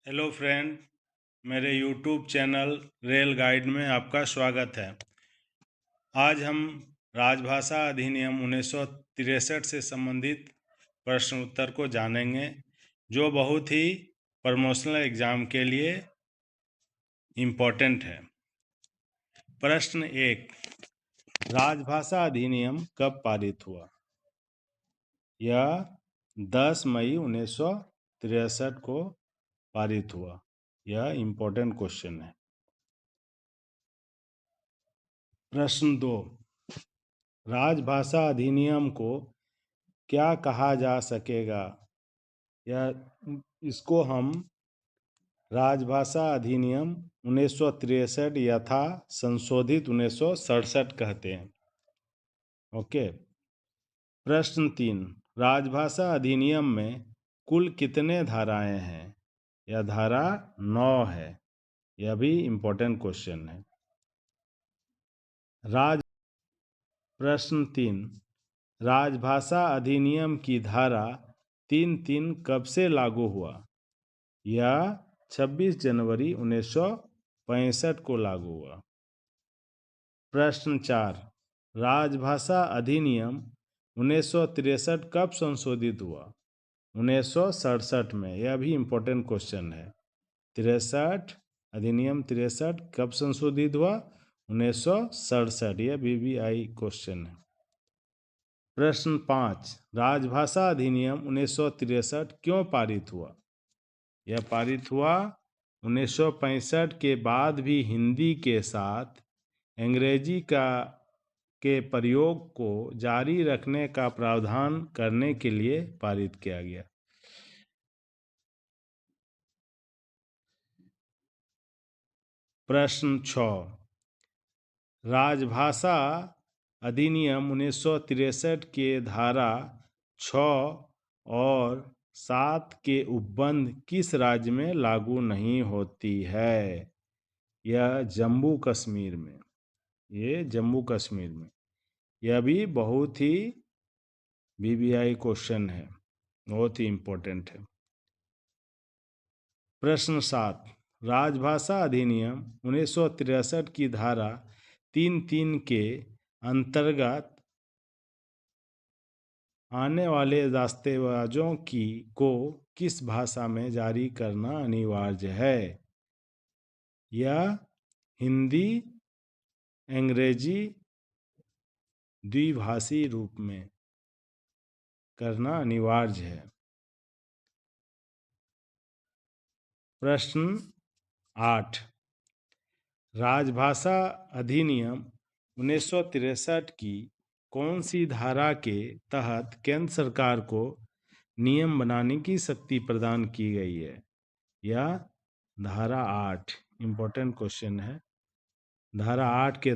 Hello friend, मेरे YouTube channel rail guide में आपका स्वागत है। आज हम राजभाषा अधिनियम 1963 से संबंधित प्रश्न उत्तर को जानेंगे, जो बहुत ही प्रमोशनल एग्जाम के लिए इम्पोर्टेंट है। प्रश्न 1, राजभाषा अधिनियम कब पारित हुआ? यह 10 मई 1963 को पारित हुआ। यह इम्पोर्टेंट क्वेश्चन है। प्रश्न 2, राजभाषा अधिनियम को क्या कहा जा सकेगा? इसको हम राजभाषा अधिनियम 1963 यथा संशोधित 1967 कहते हैं। ओके। प्रश्न 3, राजभाषा अधिनियम में कुल कितने धाराएं हैं? यह धारा 9 है। यह भी इम्पोर्टेंट क्वेश्चन है। प्रश्न 3, राजभाषा अधिनियम की धारा 3(3) कब से लागू हुआ? यह 26 जनवरी 1965 को लागू हुआ। प्रश्न 4, राजभाषा अधिनियम 1963 कब संशोधित हुआ? 1967 में। यह भी इम्पोर्टेंट क्वेश्चन है। 63 अधिनियम 63 कब संशोधित हुआ? 1967। यह BBI क्वेश्चन है। प्रश्न 5, राजभाषा अधिनियम 1963 क्यों पारित हुआ? यह पारित हुआ 1965 के बाद भी हिंदी के साथ अंग्रेजी के प्रयोग को जारी रखने का प्रावधान करने के लिए पारित किया गया। प्रश्न 6, राजभाषा अधिनियम 1963 के धारा 6 और 7 के उपबंध किस राज्य में लागू नहीं होती है? यह जम्मू कश्मीर में। ये जम्मू कश्मीर में। यह भी बहुत ही BBI क्वेश्चन है, बहुत ही इम्पोर्टेंट है। प्रश्न 7, राजभाषा अधिनियम 1963 की धारा 3(3) के अंतर्गत आने वाले दस्तावेजों को किस भाषा में जारी करना अनिवार्य है? यह हिंदी अंग्रेजी द्विभाषी रूप में करना अनिवार्य है। प्रश्न 8, राजभाषा अधिनियम 1963 की कौन सी धारा के तहत केंद्र सरकार को नियम बनाने की शक्ति प्रदान की गई है? यह धारा 8 इम्पोर्टेंट क्वेश्चन है। धारा 8 के